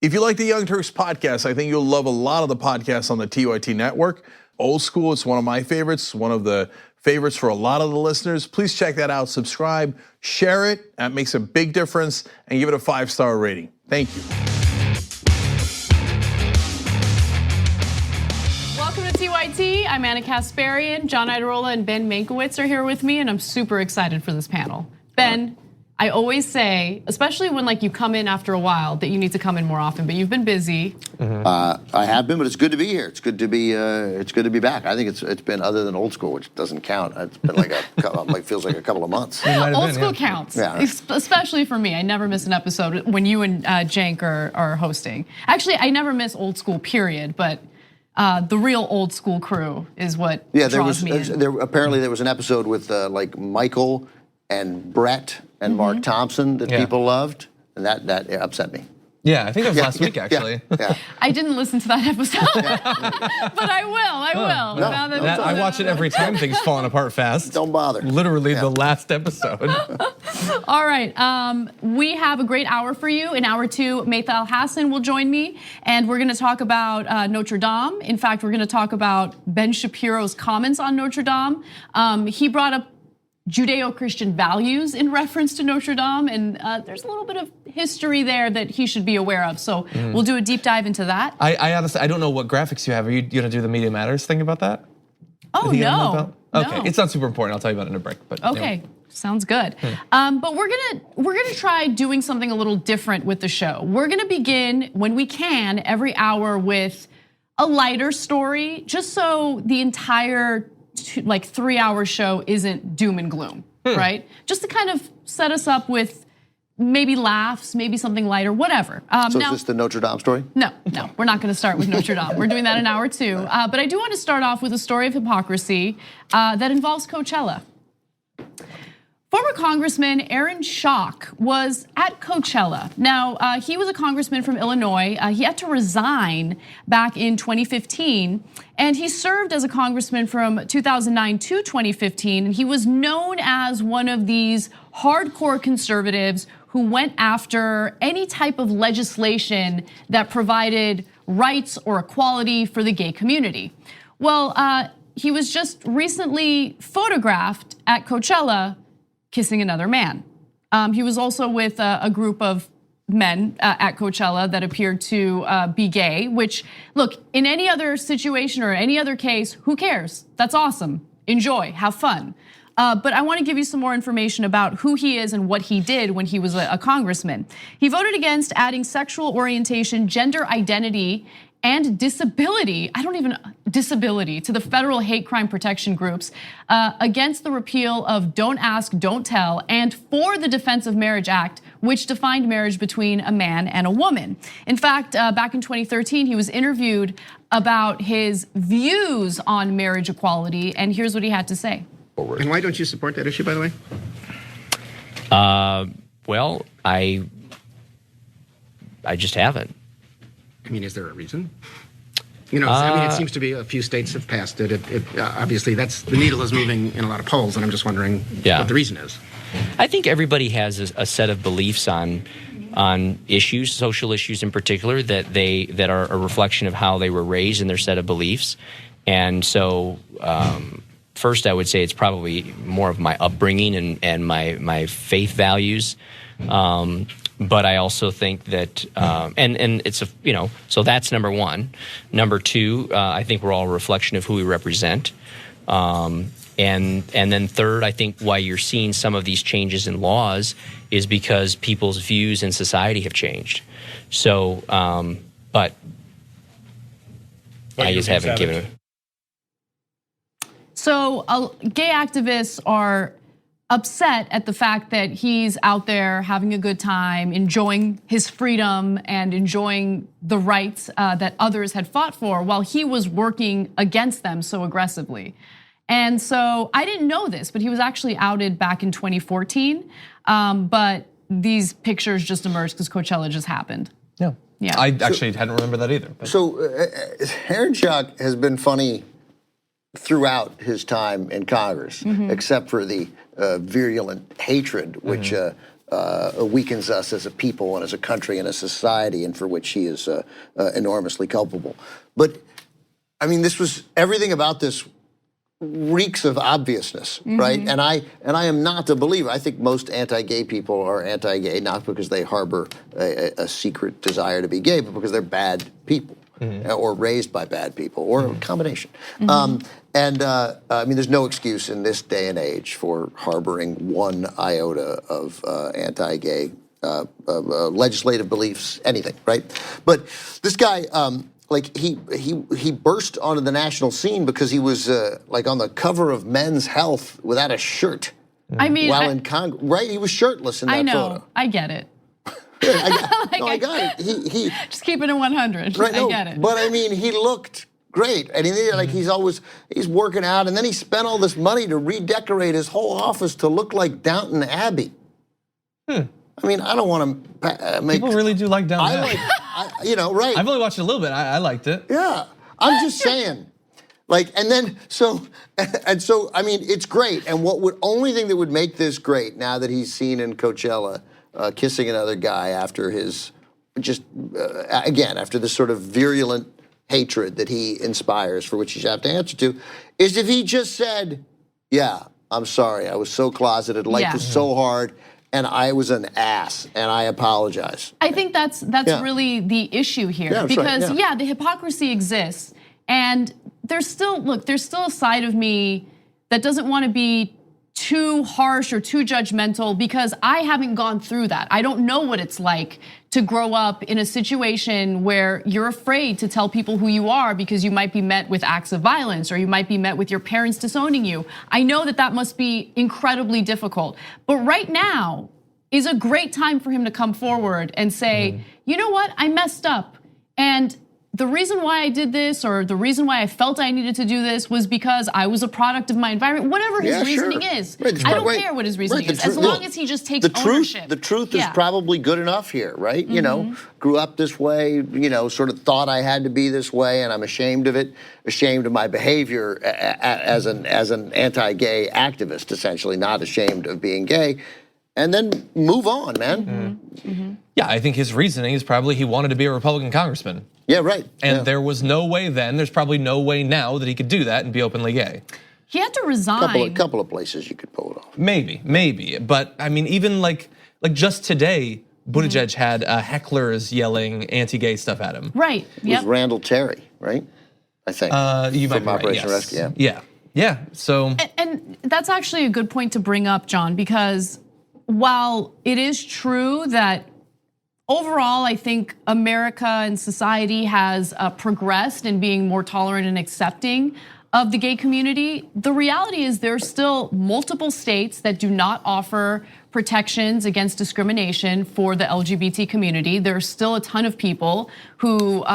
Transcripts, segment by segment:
If you like the Young Turks podcast, I think you'll love a lot of the podcasts on the TYT network. Old School, it's one of my favorites, one of the favorites for a lot of the listeners. Please check that out, subscribe, share it. That makes a big difference, and give it a 5-star rating. Thank you. Welcome to TYT. I'm Anna Kasparian. John Iadarola and Ben Mankiewicz are here with me, and I'm super excited for this panel. Ben, I always say, especially when you come in after a while, that you need to come in more often. But you've been busy. I have been, but it's good to be here. It's good to be back. I think it's been, other than Old School, which doesn't count. It's been feels like a couple of months. Old School counts, especially for me. I never miss an episode when you and Cenk are hosting. Actually, I never miss Old School, period. But the real Old School crew is what draws me in. Apparently, there was an episode with Michael and Brett and Mark Thompson that people loved, and that upset me. Yeah, I think it was last week, actually. Yeah. I didn't listen to that episode, but I will. I watch it every time things falling apart fast. Don't bother. Literally the last episode. All right, we have a great hour for you. In hour 2, Maythal Hassan will join me, and we're gonna talk about Notre Dame. In fact, we're gonna talk about Ben Shapiro's comments on Notre Dame. He brought up Judeo-Christian values in reference to Notre Dame, and there's a little bit of history there that he should be aware of. So we'll do a deep dive into that. I honestly, I don't know what graphics you have. Are you gonna do the Media Matters thing about that? Oh no. Okay, it's not super important. I'll tell you about it in a break. But okay, anyway. Sounds good. But we're gonna try doing something a little different with the show. We're gonna begin when we can every hour with a lighter story, just so the entire 3-hour show isn't doom and gloom, right? Just to kind of set us up with maybe laughs, maybe something lighter, whatever. So is this the Notre Dame story? No, we're not gonna start with Notre Dame. We're doing that in hour 2. But I do want to start off with a story of hypocrisy that involves Coachella. Former Congressman Aaron Schock was at Coachella. Now, he was a congressman from Illinois. He had to resign back in 2015, and he served as a congressman from 2009 to 2015, and he was known as one of these hardcore conservatives who went after any type of legislation that provided rights or equality for the gay community. Well, he was just recently photographed at Coachella kissing another man. He was also with a group of men at Coachella that appeared to be gay, which, look, in any other situation or any other case, who cares? That's awesome. Enjoy, have fun. But I want to give you some more information about who he is and what he did when he was a congressman. He voted against adding sexual orientation, gender identity, and disability to the federal hate crime protection groups, against the repeal of Don't Ask, Don't Tell, and for the Defense of Marriage Act, which defined marriage between a man and a woman. In fact, back in 2013, he was interviewed about his views on marriage equality, and here's what he had to say. And why don't you support that issue, by the way? Well, I just haven't. I mean, is there a reason? I mean, it seems to be a few states have passed it. Obviously, the needle is moving in a lot of polls, and I'm just wondering what the reason is. I think everybody has a set of beliefs on issues, social issues in particular, that are a reflection of how they were raised and their set of beliefs. And so, first, I would say it's probably more of my upbringing and my faith values. But I also think that, and it's so that's number one. Number two, I think we're all a reflection of who we represent. And then third, I think why you're seeing some of these changes in laws is because people's views in society have changed. So, but I just haven't given it. So gay activists are upset at the fact that he's out there having a good time, enjoying his freedom and enjoying the rights that others had fought for while he was working against them so aggressively. And so I didn't know this, but he was actually outed back in 2014. But these pictures just emerged because Coachella just happened. Yeah. I actually hadn't remembered that either. So Aaron Schock has been funny throughout his time in Congress, except for the virulent hatred, which weakens us as a people and as a country and a society, and for which he is enormously culpable. But I mean, everything about this reeks of obviousness, right? And I am not a believer. I think most anti-gay people are anti-gay not because they harbor a secret desire to be gay, but because they're bad people or raised by bad people or a combination. I mean, there's no excuse in this day and age for harboring one iota of anti-gay legislative beliefs, anything, right? But this guy, like he burst onto the national scene because he was like on the cover of Men's Health without a shirt. I mean, while in Congress, right? He was shirtless in that photo. I get it. I got it. He just keep it at 100. Right, I get it. But I mean, he looked great, and he's working out, and then he spent all this money to redecorate his whole office to look like Downton Abbey. I mean, I don't want to make people really do like Downton Abbey. Right? I've only watched it a little bit. I liked it. Yeah, I'm just saying. Like, and then so I mean, it's great. And only thing that would make this great now that he's seen in Coachella kissing another guy after his after this sort of virulent hatred that he inspires, for which he should have to answer to, is if he just said, "Yeah, I'm sorry. I was so closeted. Life was so hard." And I was an ass, and I apologize. I think that's really the issue here, because the hypocrisy exists, and there's still a side of me that doesn't want to be too harsh or too judgmental, because I haven't gone through that. I don't know what it's like to grow up in a situation where you're afraid to tell people who you are because you might be met with acts of violence, or you might be met with your parents disowning you. I know that must be incredibly difficult. But right now is a great time for him to come forward and say, you know what, I messed up. And the reason why I did this, or the reason why I felt I needed to do this, was because I was a product of my environment. Whatever his reasoning is, I don't care what his reasoning is, as long as he just takes ownership. The truth is probably good enough here, right? You know, grew up this way, sort of thought I had to be this way, and I'm ashamed of it, ashamed of my behavior as an anti-gay activist, essentially, not ashamed of being gay. And then move on, man. Yeah, I think his reasoning is probably he wanted to be a Republican congressman. Yeah, right. And there was no way then, there's probably no way now that he could do that and be openly gay. He had to resign. A couple of places you could pull it off. Maybe. But I mean, even like just today, Buttigieg had hecklers yelling anti-gay stuff at him. Right, It was Randall Terry, right? I think. You might from be right, Operation yes. Rescue, Yeah, so. And that's actually a good point to bring up, John, because while it is true that overall, I think America and society has progressed in being more tolerant and accepting of the gay community, the reality is there's still multiple states that do not offer protections against discrimination for the LGBT community. There's still a ton of people who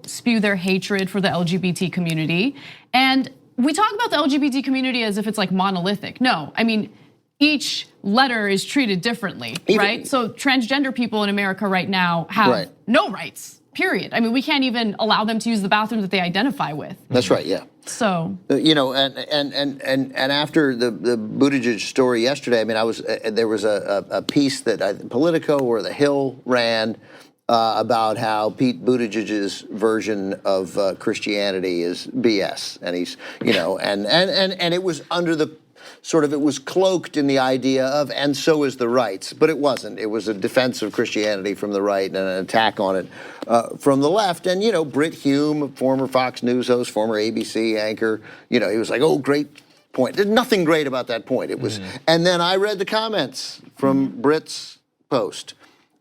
spew their hatred for the LGBT community. And we talk about the LGBT community as if it's like monolithic. No, I mean, each letter is treated differently, right? So transgender people in America right now have no rights, period. I mean, we can't even allow them to use the bathroom that they identify with. That's right, yeah. So and after the Buttigieg story yesterday, I mean, there was a piece that Politico or The Hill ran about how Pete Buttigieg's version of Christianity is BS, and he's and it was under the it was cloaked in the idea of, and so is the rights, but it wasn't. It was a defense of Christianity from the right and an attack on it from the left. And, Brit Hume, former Fox News host, former ABC anchor, he was like, oh, great point. There's nothing great about that point. It was, and then I read the comments from Brit's post.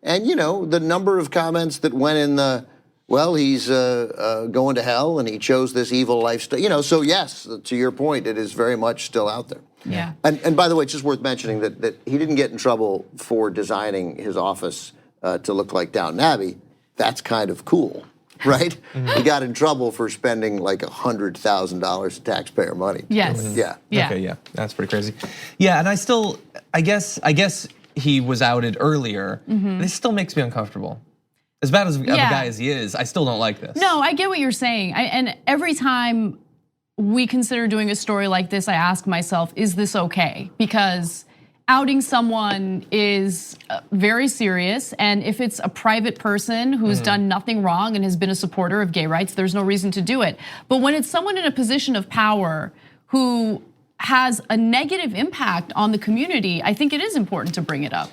And, the number of comments that went in the, well, he's going to hell and he chose this evil lifestyle. So yes, to your point, it is very much still out there. Yeah. And by the way, it's just worth mentioning that he didn't get in trouble for designing his office to look like Downton Abbey. That's kind of cool, right? He got in trouble for spending like $100,000 of taxpayer money. Yes. Yeah. Okay, yeah, that's pretty crazy. Yeah, and I guess he was outed earlier. This still makes me uncomfortable. As bad as of a guy as he is, I still don't like this. No, I get what you're saying. And every time we consider doing a story like this, I ask myself, is this okay? Because outing someone is very serious, and if it's a private person who's done nothing wrong and has been a supporter of gay rights, there's no reason to do it. But when it's someone in a position of power who has a negative impact on the community, I think it is important to bring it up.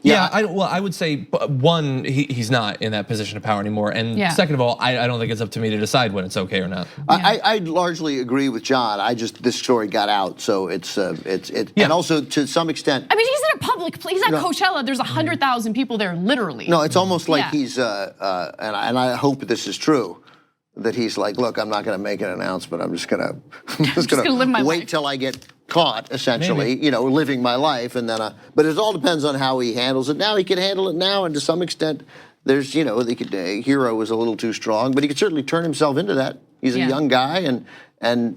Yeah, I would say, one, he's not in that position of power anymore, and second of all, I don't think it's up to me to decide when it's okay or not. I largely agree with John. This story got out, so it's and also to some extent. I mean, he's in a public place. He's at Coachella. There's 100,000 people there, literally. No, it's almost like he's and I hope this is true. That he's like, look, I'm not going to make an announcement. I'm just going to wait till I get caught, essentially, living my life, and then. But it all depends on how he handles it. Now he can handle it now, and to some extent, there's, hero was a little too strong, but he could certainly turn himself into that. He's a young guy, and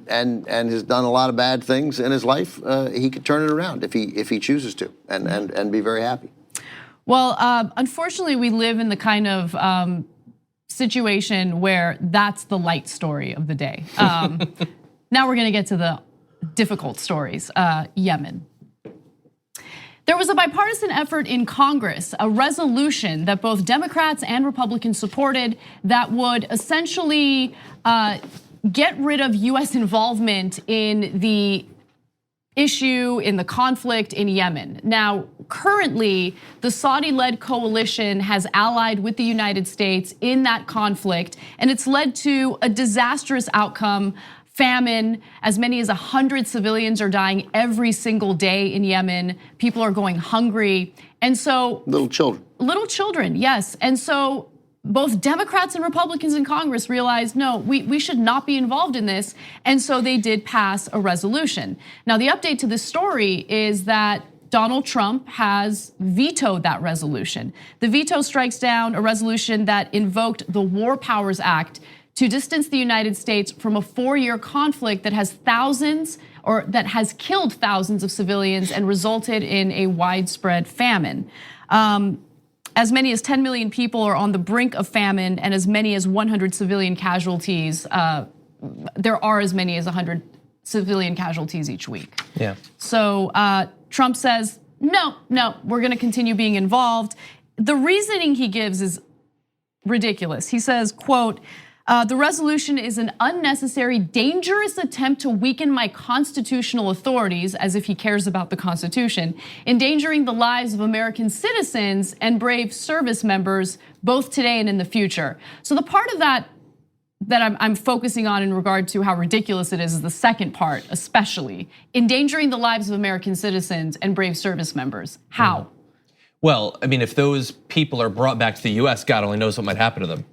has done a lot of bad things in his life. He could turn it around if he chooses to, and be very happy. Well, unfortunately, we live in the kind of situation where that's the light story of the day. Now we're gonna get to the difficult stories, Yemen. There was a bipartisan effort in Congress, a resolution that both Democrats and Republicans supported that would essentially get rid of US involvement in the issue, in the conflict in Yemen. Now, currently, the Saudi-led coalition has allied with the United States in that conflict, and it's led to a disastrous outcome. Famine, as many as 100 civilians are dying every single day in Yemen. People are going hungry, and so little children, yes. And so both Democrats and Republicans in Congress realized, no, we should not be involved in this, and so they did pass a resolution. Now, the update to this story is that Donald Trump has vetoed that resolution. The veto strikes down a resolution that invoked the War Powers Act to distance the United States from a 4-year conflict that has killed thousands of civilians and resulted in a widespread famine. As many as 10 million people are on the brink of famine, and as many as 100 civilian casualties. There are as many as 100 civilian casualties each week. Yeah. So Trump says, no, we're gonna continue being involved. The reasoning he gives is ridiculous. He says, quote, the resolution is an unnecessary, dangerous attempt to weaken my constitutional authorities, as if he cares about the Constitution, endangering the lives of American citizens and brave service members, both today and in the future. So the part of that I'm focusing on in regard to how ridiculous it is the second part, especially endangering the lives of American citizens and brave service members. How? Well, I mean, if those people are brought back to the US, God only knows what might happen to them.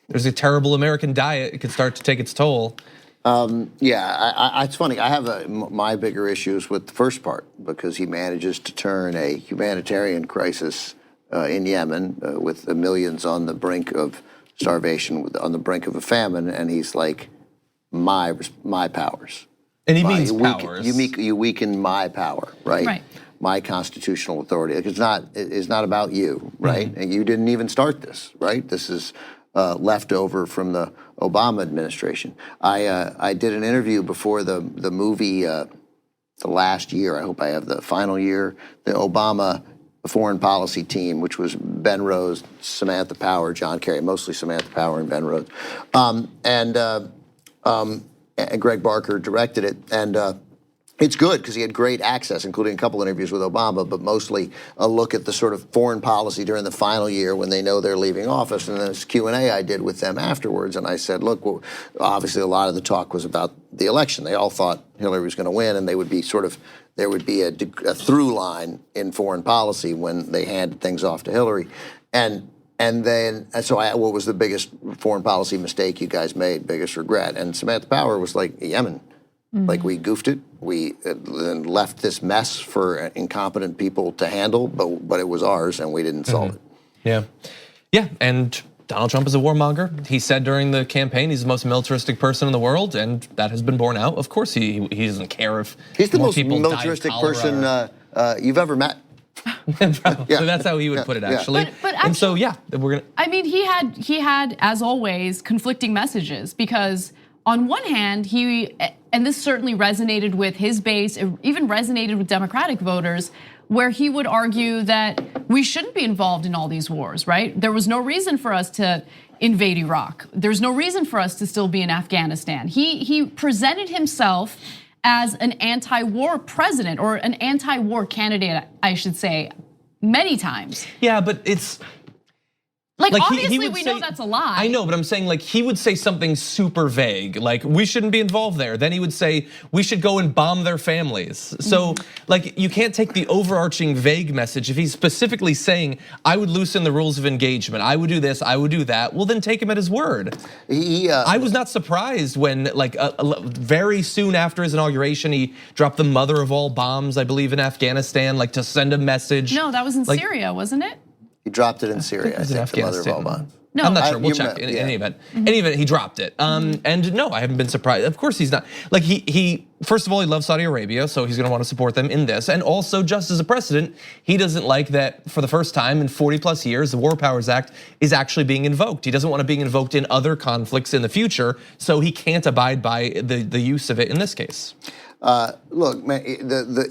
There's a terrible American diet. It could start to take its toll. It's funny. I have my bigger issues with the first part because he manages to turn a humanitarian crisis in Yemen with the millions on the brink of starvation, on the brink of a famine, and he's like, my powers. And he means powers. You weaken my power, right? Right. My constitutional authority. It's not about you, right? Mm-hmm. And you didn't even start this, right? This is left over from the Obama administration. I did an interview before the movie the last year. I hope I have the final year. The Obama foreign policy team, which was Ben Rhodes, Samantha Power, John Kerry, mostly Samantha Power and Ben Rhodes, and Greg Barker directed it. And it's good because he had great access, including a couple interviews with Obama, but mostly a look at the sort of foreign policy during the final year when they know they're leaving office. And then this Q&A I did with them afterwards, and I said, look, well, obviously a lot of the talk was about the election. They all thought Hillary was going to win, and they would be there would be a through line in foreign policy when they handed things off to Hillary. What was the biggest foreign policy mistake you guys made, biggest regret? And Samantha Power was like, Yemen. Mm-hmm. Like we goofed it. We then left this mess for incompetent people to handle, but it was ours and we didn't solve it. Yeah, and Donald Trump is a warmonger. He said during the campaign he's the most militaristic person in the world, and that has been borne out. Of course, he doesn't care if he's the most militaristic person you've ever met. So that's how he would put it, actually. But actually, and so we're gonna. I mean, he had as always conflicting messages because on one hand and this certainly resonated with his base, it even resonated with Democratic voters, where he would argue that we shouldn't be involved in all these wars, right? There was no reason for us to invade Iraq. There's no reason for us to still be in Afghanistan. He presented himself as an anti-war president, or an anti-war candidate, I should say, many times. Yeah, but it's like obviously we know that's a lie. I know, but I'm saying like he would say something super vague, like we shouldn't be involved there. Then he would say we should go and bomb their families. So like you can't take the overarching vague message. If he's specifically saying I would loosen the rules of engagement, I would do this, I would do that, well then take him at his word. I was not surprised when like very soon after his inauguration, he dropped the mother of all bombs, I believe, in Afghanistan, like to send a message. No, that was in Syria, wasn't it? He dropped it in Syria, I think, the mother of all bombs. No, I'm not sure. We'll check. In any event, he dropped it. And no, I haven't been surprised. Of course, he's not. Like he first of all, he loves Saudi Arabia, so he's going to want to support them in this. And also, just as a precedent, he doesn't like that for the first time in 40+ years, the War Powers Act is actually being invoked. He doesn't want it being invoked in other conflicts in the future, so he can't abide by the use of it in this case. Look, man,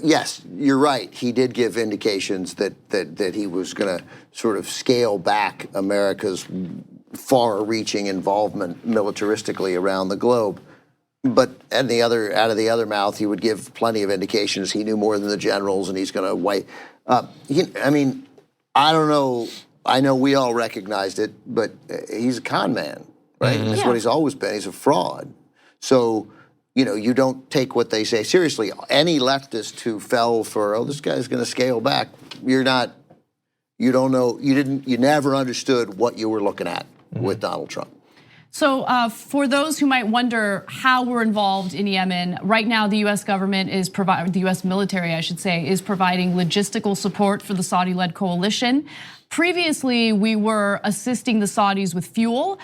yes, you're right. He did give indications that he was going to sort of scale back America's far-reaching involvement militaristically around the globe. But out of the other mouth, he would give plenty of indications he knew more than the generals, and he's going to wipe. I mean, I don't know. I know we all recognized it, but he's a con man, right? And that's what he's always been. He's a fraud. So, you know, you don't take what they say seriously. Any leftist who fell for, oh, this guy's going to scale back, you don't know, you never understood what you were looking at with Donald Trump. So for those who might wonder how we're involved in Yemen, right now the US government is providing, the US military, I should say, is providing logistical support for the Saudi-led coalition. Previously, we were assisting the Saudis with fuel.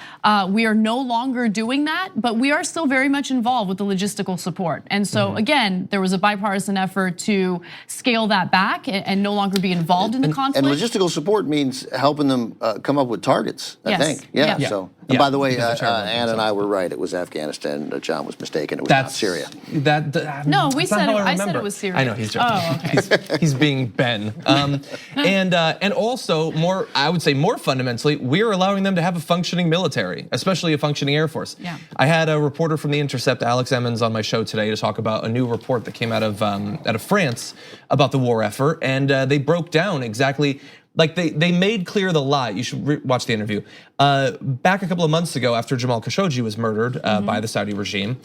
We are no longer doing that, but we are still very much involved with the logistical support. And so again, there was a bipartisan effort to scale that back and no longer be involved in the conflict. And logistical support means helping them come up with targets, I think. Yeah. So, and by the way, Ann and I were right. It was Afghanistan. John was mistaken. It was not Syria. No, we said it. I said it was Syria. I know he's joking. Oh, okay. He's being Ben. And also, I would say more fundamentally, we're allowing them to have a functioning military, especially a functioning Air Force. Yeah. I had a reporter from The Intercept, Alex Emmons, on my show today to talk about a new report that came out of France about the war effort, and they broke down exactly. Like they made clear the lie. You should watch the interview. Back a couple of months ago, after Jamal Khashoggi was murdered by the Saudi regime,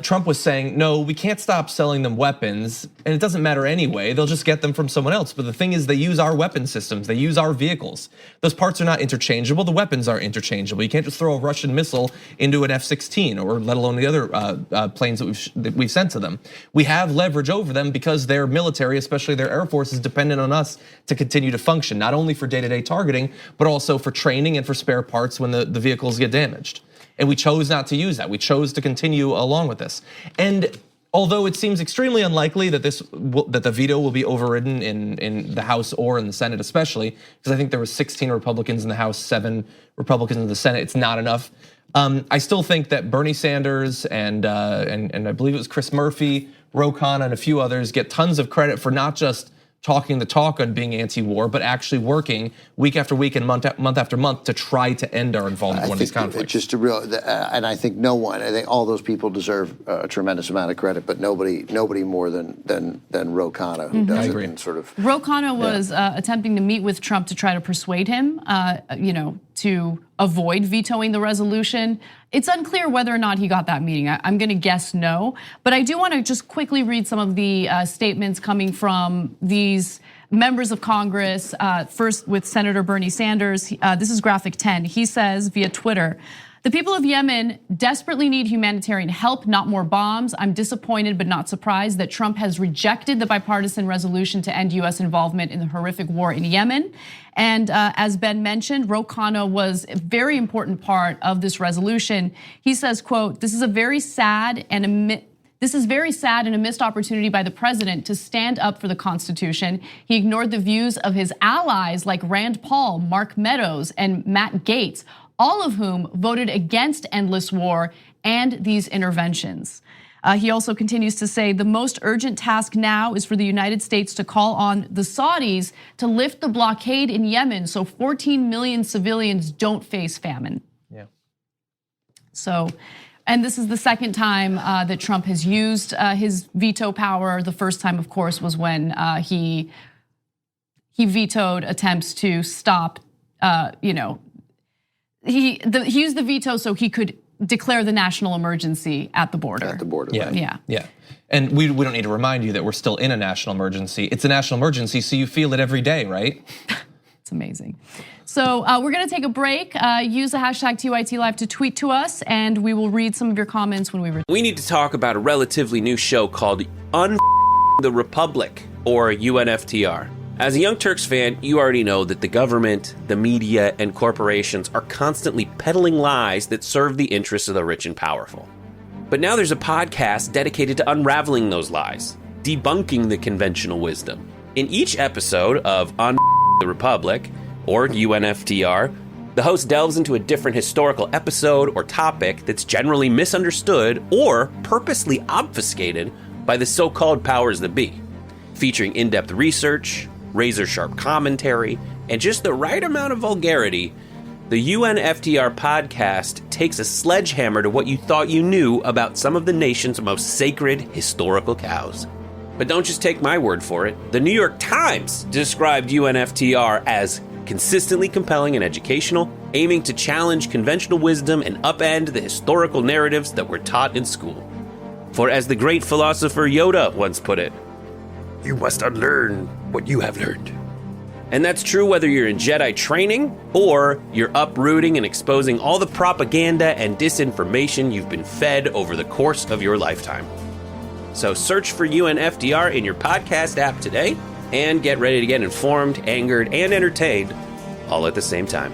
Trump was saying, no, we can't stop selling them weapons, and it doesn't matter anyway. They'll just get them from someone else. But the thing is, they use our weapon systems. They use our vehicles. Those parts are not interchangeable. The weapons are interchangeable. You can't just throw a Russian missile into an F-16, or let alone the other planes that we've sent to them. We have leverage over them because their military, especially their Air Force, is dependent on us to continue to function, not only for day-to-day targeting, but also for training and for spare parts when the vehicles get damaged. And we chose not to use that. We chose to continue along with this. And although it seems extremely unlikely that that the veto will be overridden in the House or in the Senate especially, because I think there were 16 Republicans in the House, 7 Republicans in the Senate, it's not enough. I still think that Bernie Sanders and I believe it was Chris Murphy, Ro Khanna, and a few others get tons of credit for not just talking the talk on being anti-war, but actually working week after week and month after month to try to end our involvement in one of these conflicts. Just a real, and I think I think all those people deserve a tremendous amount of credit, but nobody more than Ro Khanna, who does it in sort of. Ro Khanna was attempting to meet with Trump to try to persuade him, to avoid vetoing the resolution. It's unclear whether or not he got that meeting. I'm going to guess no, but I do want to just quickly read some of the statements coming from these members of Congress. First with Senator Bernie Sanders. This is graphic 10. He says via Twitter, "The people of Yemen desperately need humanitarian help, not more bombs. I'm disappointed but not surprised that Trump has rejected the bipartisan resolution to end US involvement in the horrific war in Yemen." And as Ben mentioned, Ro Khanna was a very important part of this resolution. He says, quote, "This is very sad and a missed opportunity by the president to stand up for the Constitution. He ignored the views of his allies like Rand Paul, Mark Meadows, and Matt Gaetz, all of whom voted against endless war and these interventions." He also continues to say the most urgent task now is for the United States to call on the Saudis to lift the blockade in Yemen so 14 million civilians don't face famine. Yeah. So, and this is the second time that Trump has used his veto power. The first time, of course, was when he vetoed attempts to stop, he used the veto so he could declare the national emergency at the border. At the border, yeah, right. yeah. And we don't need to remind you that we're still in a national emergency. It's a national emergency, so you feel it every day, right? It's amazing. So we're gonna take a break. Use the hashtag TYT Live to tweet to us, and we will read some of your comments when we return. We need to talk about a relatively new show called the Republic, or UNFTR. As a Young Turks fan, you already know that the government, the media, and corporations are constantly peddling lies that serve the interests of the rich and powerful. But now there's a podcast dedicated to unraveling those lies, debunking the conventional wisdom. In each episode of the Republic, or UNFTR, the host delves into a different historical episode or topic that's generally misunderstood or purposely obfuscated by the so-called powers that be, featuring in-depth research, razor-sharp commentary, and just the right amount of vulgarity. The UNFTR podcast takes a sledgehammer to what you thought you knew about some of the nation's most sacred historical cows. But don't just take my word for it. The New York Times described UNFTR as consistently compelling and educational, aiming to challenge conventional wisdom and upend the historical narratives that were taught in school. For as the great philosopher Yoda once put it, you must unlearn what you have learned. And that's true whether you're in Jedi training or you're uprooting and exposing all the propaganda and disinformation you've been fed over the course of your lifetime. So search for UNFTR in your podcast app today and get ready to get informed, angered, and entertained all at the same time.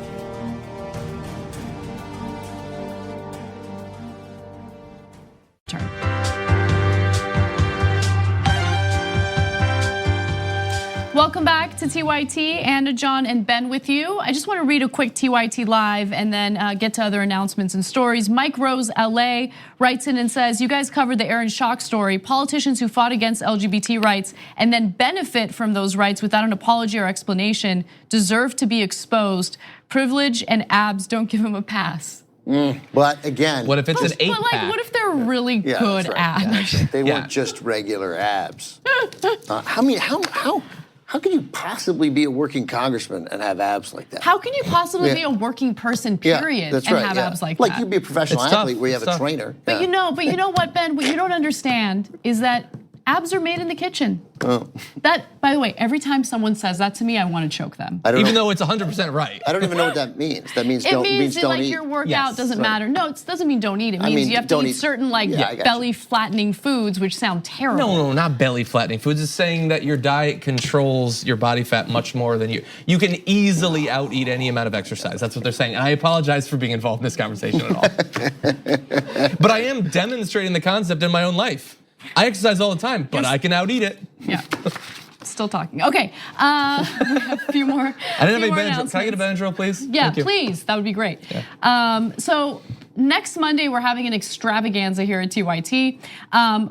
Welcome back to TYT. Anna, John, and Ben with you. I just want to read a quick TYT Live and then get to other announcements and stories. Mike Rose, LA, writes in and says, you guys covered the Aaron Schock story. Politicians who fought against LGBT rights and then benefit from those rights without an apology or explanation deserve to be exposed. Privilege and abs don't give them a pass. But again, What if it's an 8-pack? But like, what if they're really good abs? Yeah, they weren't just regular abs. How can you possibly be a working congressman and have abs like that? How can you possibly be a working person, period, and have abs like that? Like you'd be a professional athlete where you have a trainer. But you know what, Ben? What you don't understand is that abs are made in the kitchen. Oh. That, by the way, every time someone says that to me, I want to choke them. Even though it's 100% right. I don't even know what that means. That means it don't means don't like eat. your workout doesn't matter. No, it doesn't mean don't eat. It means you have to eat certain belly flattening foods, which sound terrible. No, not belly flattening foods. It's saying that your diet controls your body fat much more than you. You can easily out eat any amount of exercise. That's what they're saying. And I apologize for being involved in this conversation at all. But I am demonstrating the concept in my own life. I exercise all the time, but I can out eat it. Yeah. Still talking. Okay, we have a few more. I didn't have a Benadryl. Can I get a Benadryl, please? Yeah, please. That would be great. Yeah. So next Monday, we're having an extravaganza here at TYT.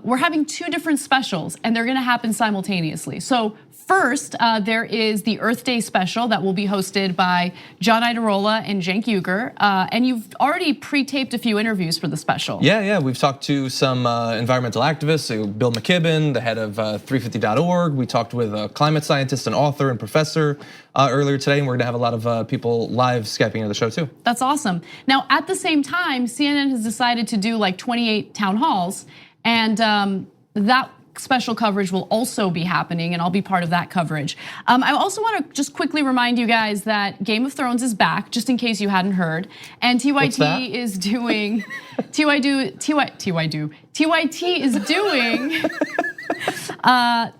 We're having 2 different specials, and they're gonna happen simultaneously. So first, there is the Earth Day special that will be hosted by John Iadarola and Cenk Uygur. And you've already pre-taped a few interviews for the special. Yeah, we've talked to some environmental activists, Bill McKibben, the head of 350.org. We talked with a climate scientist, an author, and professor earlier today, and we're gonna have a lot of people live Skyping into the show too. That's awesome. Now, at the same time, CNN has decided to do like 28 town halls, and that special coverage will also be happening, and I'll be part of that coverage. I also want to just quickly remind you guys that Game of Thrones is back, just in case you hadn't heard. And TYT is doing TYT is doing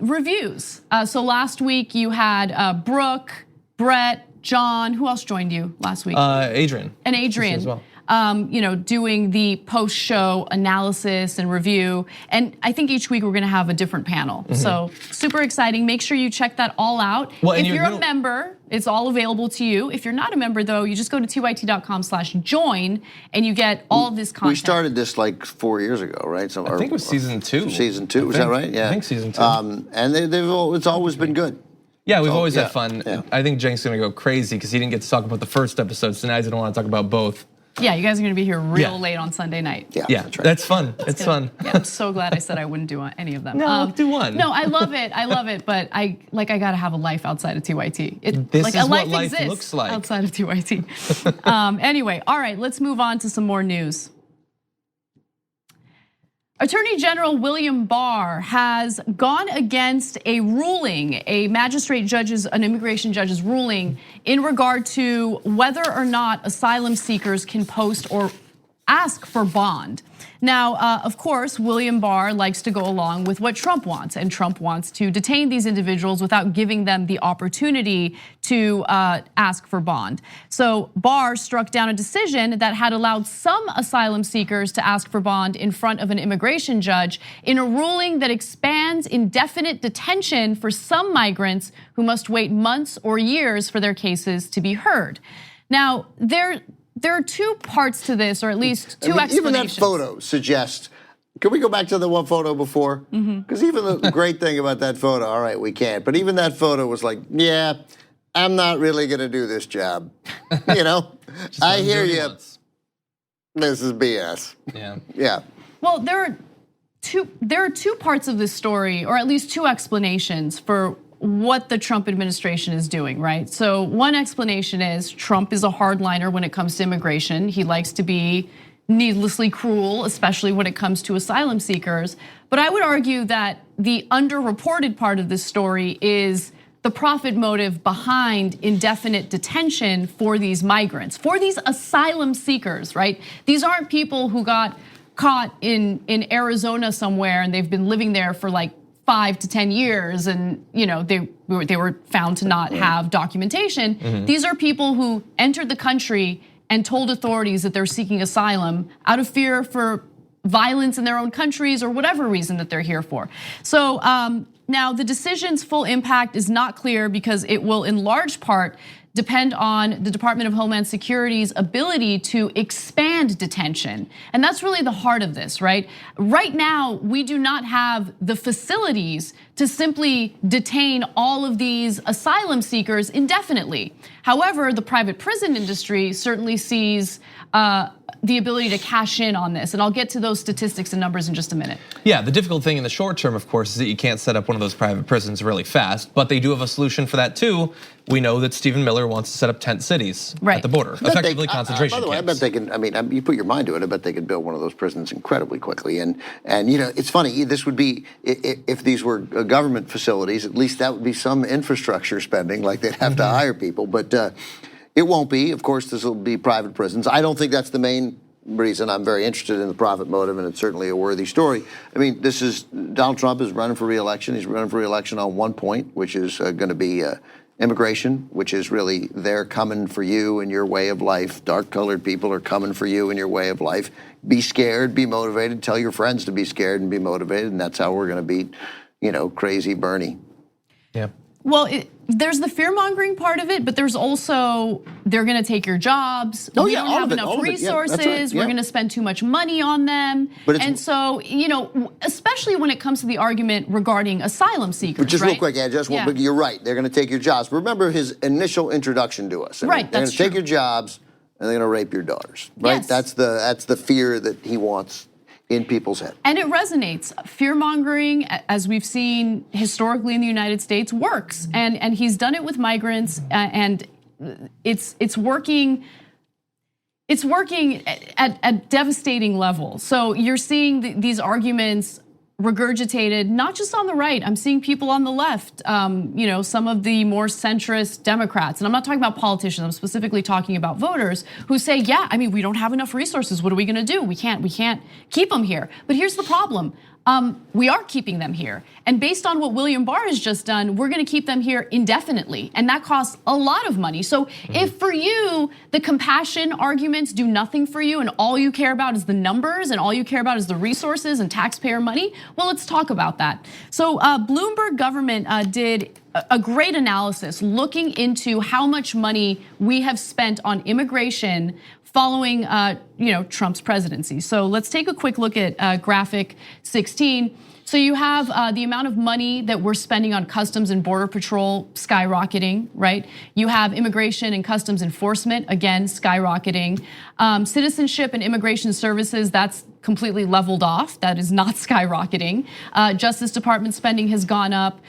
reviews. So last week you had Brooke, Brett, John. Who else joined you last week? Adrian. And Adrian. As well. doing the post-show analysis and review. And I think each week we're gonna have a different panel. So super exciting. Make sure you check that all out. Well, if you're a member, it's all available to you. If you're not a member though, you just go to tyt.com/join and you get all of this content. We started this like 4 years ago, right? So, I think it was season 2. Season 2, is that right? Yeah. I think season 2. And it's always been good. Yeah, we've always had fun. Yeah. I think Jank's gonna go crazy because he didn't get to talk about the first episode, so now he's gonna want to talk about both. Yeah, you guys are gonna be here real late on Sunday night. Yeah, that's fun. It's fun. Yeah, I'm so glad I said I wouldn't do any of them. No, do one. No, I love it, but I gotta have a life outside of TYT. This like is a life what life exists looks like. outside of TYT. Anyway, all right, let's move on to some more news. Attorney General William Barr has gone against a ruling, an immigration judge's ruling in regard to whether or not asylum seekers can post or ask for bond. Now, of course, William Barr likes to go along with what Trump wants, and Trump wants to detain these individuals without giving them the opportunity to ask for bond. So Barr struck down a decision that had allowed some asylum seekers to ask for bond in front of an immigration judge in a ruling that expands indefinite detention for some migrants who must wait months or years for their cases to be heard. Now, there are two parts to this, or at least two explanations. Even that photo suggests, can we go back to the one photo before? Because even the great thing about that photo, all right, we can't, but even that photo was like, yeah, I'm not really gonna do this job. I hear you. This is BS. Yeah. Well, there are two parts of this story, or at least two explanations for what the Trump administration is doing, right? So one explanation is Trump is a hardliner when it comes to immigration. He likes to be needlessly cruel, especially when it comes to asylum seekers. But I would argue that the underreported part of this story is the profit motive behind indefinite detention for these migrants, for these asylum seekers, right? These aren't people who got caught in Arizona somewhere and they've been living there for like 5 to 10 years, and they were found to not have documentation. These are people who entered the country and told authorities that they're seeking asylum out of fear for violence in their own countries or whatever reason that they're here for. So now the decision's full impact is not clear because it will in large part depend on the Department of Homeland Security's ability to expand detention. And that's really the heart of this, right? Right now, we do not have the facilities to simply detain all of these asylum seekers indefinitely. However, the private prison industry certainly sees the ability to cash in on this. And I'll get to those statistics and numbers in just a minute. Yeah, the difficult thing in the short term, of course, is that you can't set up one of those private prisons really fast, but they do have a solution for that too. We know that Stephen Miller wants to set up tent cities at the border, effectively concentration camps. By the way, I bet they can, I mean, you put your mind to it, I bet they could build one of those prisons incredibly quickly. And it's funny, this would be, if these were government facilities, at least that would be some infrastructure spending, like they'd have to hire people, but it won't be. Of course, this will be private prisons. I don't think that's the main reason. I'm very interested in the profit motive, and it's certainly a worthy story. I mean, Donald Trump is running for re-election. He's running for re-election on one point, which is going to be immigration, which is really they're coming for you and your way of life. Dark-colored people are coming for you and your way of life. Be scared, be motivated. Tell your friends to be scared and be motivated, and that's how we're going to beat, crazy Bernie. Yeah. Well, there's the fear-mongering part of it, but there's also they're going to take your jobs. We don't have enough resources. Yeah, right. We're going to spend too much money on them. And so, especially when it comes to the argument regarding asylum seekers. Just real quick, you're right. They're going to take your jobs. Remember his initial introduction to us. Right, they're going to take your jobs and they're going to rape your daughters. Right? Yes. That's the fear that he wants in people's head. And it resonates. Fear-mongering, as we've seen historically in the United States, works. And he's done it with migrants, and it's working. It's working at devastating levels. So you're seeing these arguments regurgitated, not just on the right. I'm seeing people on the left, some of the more centrist Democrats, and I'm not talking about politicians, I'm specifically talking about voters who say, yeah, we don't have enough resources. What are we gonna do? We can't keep them here. But here's the problem. we are keeping them here. And based on what William Barr has just done, we're gonna keep them here indefinitely. And that costs a lot of money. So if for you, the compassion arguments do nothing for you and all you care about is the numbers and all you care about is the resources and taxpayer money, well, let's talk about that. So Bloomberg government did a great analysis looking into how much money we have spent on immigration following Trump's presidency. So let's take a quick look at graphic 16. So you have the amount of money that we're spending on Customs and Border Patrol skyrocketing, right? You have immigration and customs enforcement, again, skyrocketing. Citizenship and immigration services, that's completely leveled off. That is not skyrocketing. Justice Department spending has gone up.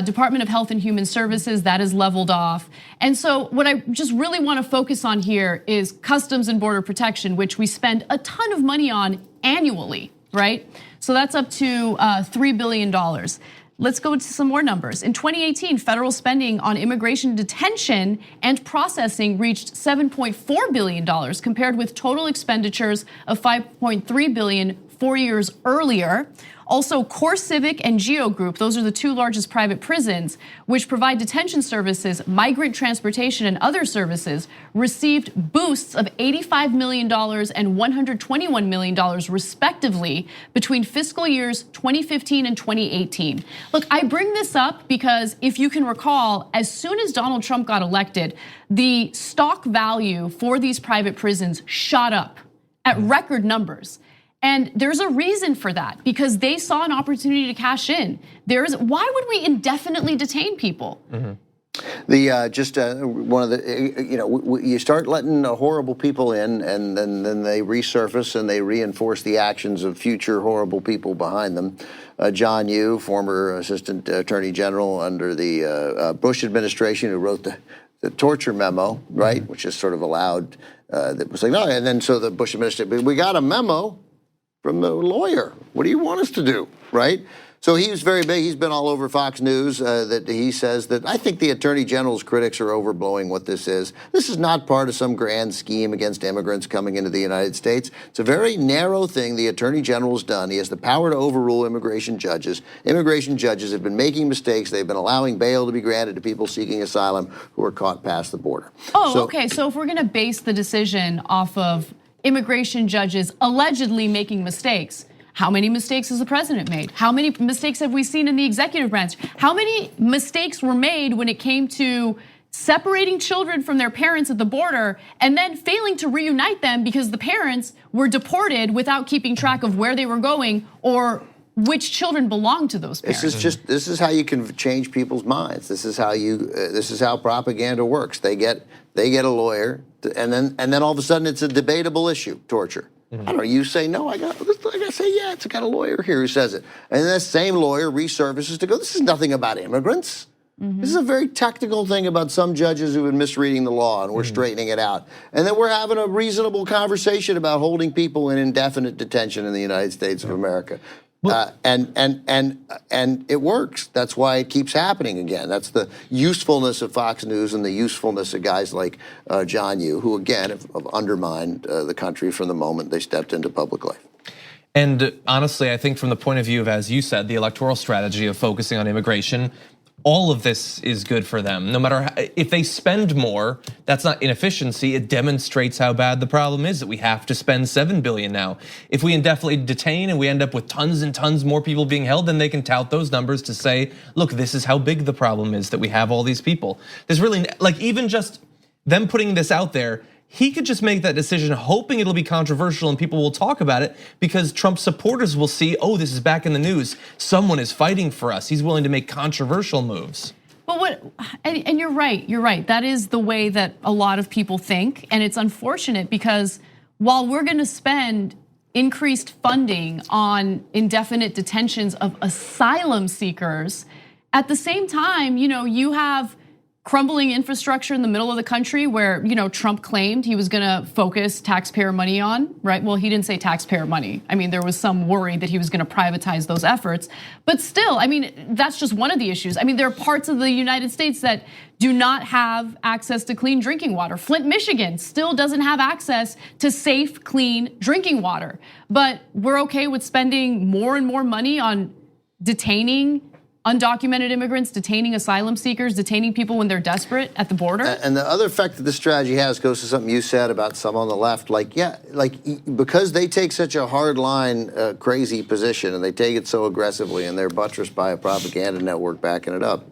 Department of Health and Human Services, that is leveled off. And so what I just really want to focus on here is Customs and Border Protection, which we spend a ton of money on annually, right? So that's up to $3 billion. Let's go to some more numbers. In 2018, federal spending on immigration detention and processing reached $7.4 billion compared with total expenditures of $5.3 billion 4 years earlier. Also, CoreCivic and Geo Group, those are the two largest private prisons, which provide detention services, migrant transportation, and other services, received boosts of $85 million and $121 million, respectively, between fiscal years 2015 and 2018. Look, I bring this up because if you can recall, as soon as Donald Trump got elected, the stock value for these private prisons shot up at record numbers. And there's a reason for that, because they saw an opportunity to cash in. Why would we indefinitely detain people? One of the, you start letting horrible people in, and then they resurface and they reinforce the actions of future horrible people behind them. John Yoo, former Assistant Attorney General under the Bush administration, who wrote the torture memo, right, which is sort of allowed. That was like, no, and then so the Bush administration, we got a memo from the lawyer. What do you want us to do, right? So he was very big. He's been all over Fox News that he says that I think the Attorney General's critics are overblowing what this is. This is not part of some grand scheme against immigrants coming into the United States. It's a very narrow thing the Attorney General's done. He has the power to overrule immigration judges. Immigration judges have been making mistakes. They've been allowing bail to be granted to people seeking asylum who are caught past the border. Okay. So if we're going to base the decision off of immigration judges allegedly making mistakes, how many mistakes has the president made? How many mistakes have we seen in the executive branch? How many mistakes were made when it came to separating children from their parents at the border and then failing to reunite them because the parents were deported without keeping track of where they were going or which children belong to those parents? This is how you can change people's minds. This is how propaganda works. They get a lawyer, and then all of a sudden it's a debatable issue, torture. I don't know, you say no, I gotta say yeah, it's got a lawyer here who says it. And that same lawyer resurfaces to go, this is nothing about immigrants. This is a very technical thing about some judges who've been misreading the law, and we're straightening it out. And then we're having a reasonable conversation about holding people in indefinite detention in the United States of America. And it works. That's why it keeps happening again. That's the usefulness of Fox News and the usefulness of guys like John Yoo, who again have undermined the country from the moment they stepped into public life. And honestly, I think from the point of view of, as you said, the electoral strategy of focusing on immigration, all of this is good for them. No matter if they spend more, that's not inefficiency. It demonstrates how bad the problem is that we have to spend $7 billion now. If we indefinitely detain and we end up with tons and tons more people being held, then they can tout those numbers to say, look, this is how big the problem is that we have all these people. There's really, like, even just them putting this out there, he could just make that decision hoping it'll be controversial and people will talk about it because Trump supporters will see, oh, this is back in the news. Someone is fighting for us. He's willing to make controversial moves. Well, and you're right. That is the way that a lot of people think. And it's unfortunate because while we're gonna spend increased funding on indefinite detentions of asylum seekers, at the same time, you have crumbling infrastructure in the middle of the country where, Trump claimed he was gonna focus taxpayer money on, right? Well, he didn't say taxpayer money. I mean, there was some worry that he was gonna privatize those efforts. But still, I mean, that's just one of the issues. I mean, there are parts of the United States that do not have access to clean drinking water. Flint, Michigan still doesn't have access to safe, clean drinking water. But we're okay with spending more and more money on detaining undocumented immigrants, detaining asylum seekers, detaining people when they're desperate at the border. And the other effect that this strategy has goes to something you said about some on the left. Because they take such a hard line, crazy position, and they take it so aggressively, and they're buttressed by a propaganda network backing it up,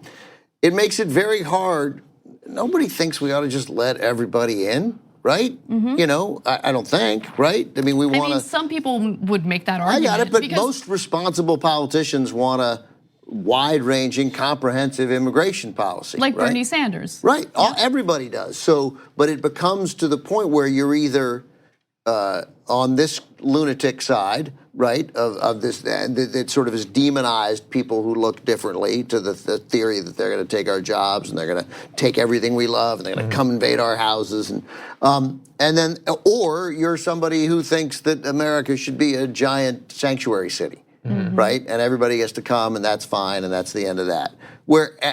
it makes it very hard. Nobody thinks we ought to just let everybody in, right? I don't think, right? I mean, we want to. I mean, some people would make that argument. I got it, but most responsible politicians want a wide-ranging, comprehensive immigration policy, like right? Bernie Sanders, right? Yeah. Everybody does. So, but it becomes to the point where you're either on this lunatic side, right, of this that sort of has demonized people who look differently to the theory that they're going to take our jobs and they're going to take everything we love and they're going to come invade our houses and then, or you're somebody who thinks that America should be a giant sanctuary city. Right, and everybody gets to come, and that's fine, and that's the end of that.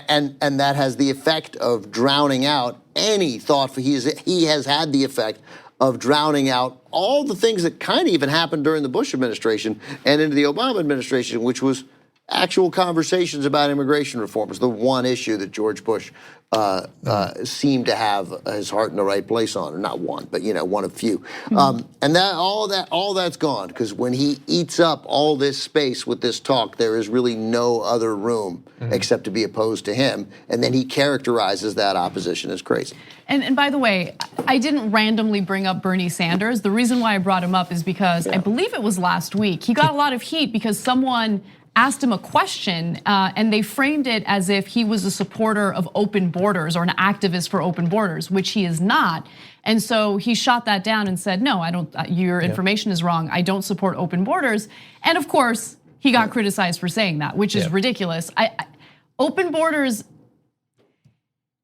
And that has the effect of drowning out any thought. He has had the effect of drowning out all the things that kind of even happened during the Bush administration and into the Obama administration, which was actual conversations about immigration reform. Is the one issue that George Bush seemed to have his heart in the right place on, or not one, but one of few. And all that's gone, because when he eats up all this space with this talk, there is really no other room except to be opposed to him. And then he characterizes that opposition as crazy. And by the way, I didn't randomly bring up Bernie Sanders. The reason why I brought him up is because I believe it was last week. He got a lot of heat because someone asked him a question and they framed it as if he was a supporter of open borders or an activist for open borders, which he is not. And so he shot that down and said, no, I don't, your information is wrong. I don't support open borders. And of course, he got criticized for saying that, which is ridiculous. Open borders,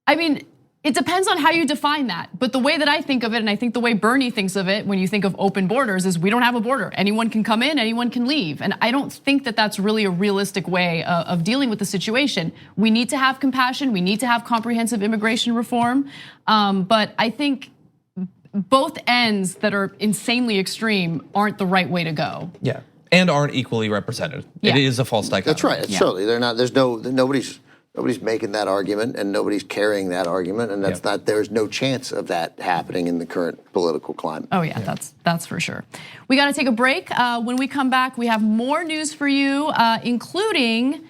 I mean, it depends on how you define that. But the way that I think of it, and I think the way Bernie thinks of it when you think of open borders, is we don't have a border. Anyone can come in, anyone can leave. And I don't think that that's really a realistic way of dealing with the situation. We need to have compassion. We need to have comprehensive immigration reform. But I think both ends that are insanely extreme aren't the right way to go. Yeah, and aren't equally represented. It is a false dichotomy. That's right. Certainly, they're not. There's nobody's making that argument, and nobody's carrying that argument, and that's not. There's no chance of that happening in the current political climate. Oh yeah, that's for sure. We got to take a break. When we come back, we have more news for you, including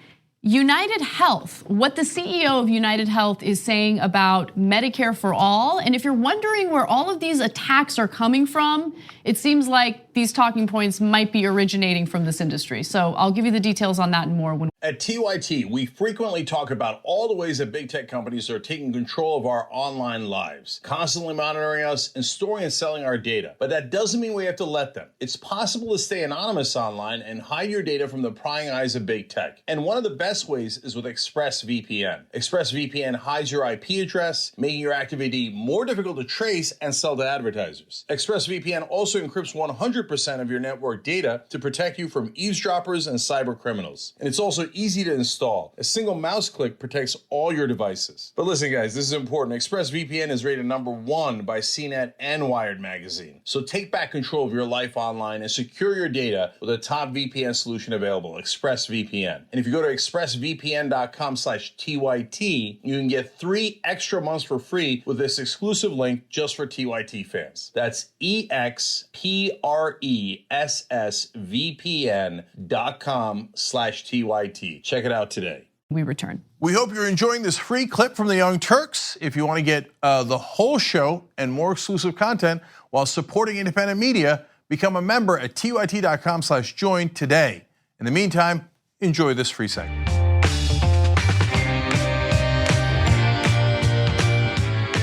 United Health, what the CEO of United Health is saying about Medicare for all. And if you're wondering where all of these attacks are coming from, it seems like these talking points might be originating from this industry. So I'll give you the details on that and more when. At TYT, we frequently talk about all the ways that big tech companies are taking control of our online lives, constantly monitoring us and storing and selling our data. But that doesn't mean we have to let them. It's possible to stay anonymous online and hide your data from the prying eyes of big tech. And one of the best ways is with ExpressVPN. ExpressVPN hides your IP address, making your active ID more difficult to trace and sell to advertisers. ExpressVPN also encrypts 100% of your network data to protect you from eavesdroppers and cyber criminals. And it's also easy to install. A single mouse click protects all your devices. But listen, guys, this is important. ExpressVPN is rated #1 by CNET and Wired magazine. So take back control of your life online and secure your data with a top VPN solution available, ExpressVPN. And if you go to expressvpn.com/TYT, you can get 3 extra months for free with this exclusive link just for TYT fans. That's expressvpn.com/TYT. Check it out today. We return. We hope you're enjoying this free clip from the Young Turks. If you want to get the whole show and more exclusive content while supporting independent media, become a member at tyt.com/join today. In the meantime, enjoy this free segment.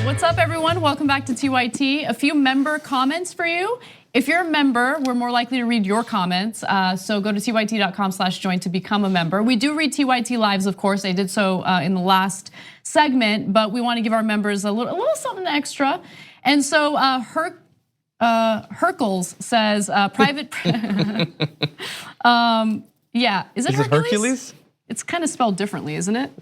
What's up, everyone? Welcome back to TYT. A few member comments for you. If you're a member, we're more likely to read your comments. So go to tyt.com/join to become a member. We do read TYT Lives, of course. I did so in the last segment, but we want to give our members a little something extra. And so Hercules says private. Yeah, is it Hercules? It's kind of spelled differently, isn't it?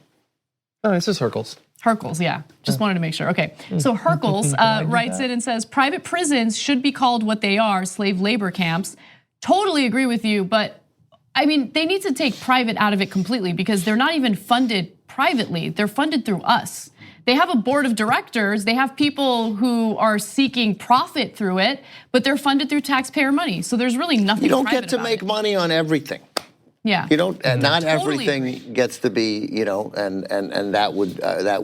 Oh, it's just Hercules. Hercules, yeah. Just wanted to make sure. Okay, so Hercules writes in and says, private prisons should be called what they are, slave labor camps. Totally agree with you, but I mean, they need to take private out of it completely because they're not even funded privately. They're funded through us. They have a board of directors. They have people who are seeking profit through it, but they're funded through taxpayer money. So there's really nothing. You don't get to make money on everything. Yeah. You don't, and not Totally everything gets to be, and that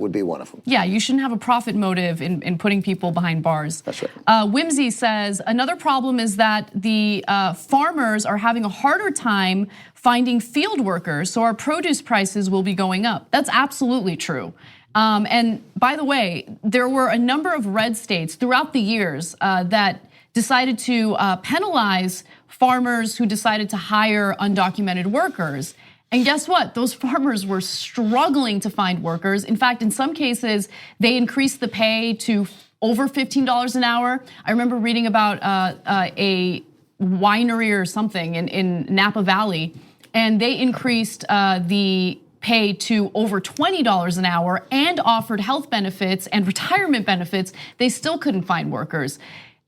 would be one of them. Yeah, you shouldn't have a profit motive in putting people behind bars. That's right. Whimsy says, another problem is that the farmers are having a harder time finding field workers, so our produce prices will be going up. That's absolutely true. And by the way, there were a number of red states throughout the years that decided to penalize farmers who decided to hire undocumented workers. And guess what? Those farmers were struggling to find workers. In fact, in some cases, they increased the pay to over $15 an hour. I remember reading about a winery or something in Napa Valley, and they increased the pay to over $20 an hour and offered health benefits and retirement benefits. They still couldn't find workers.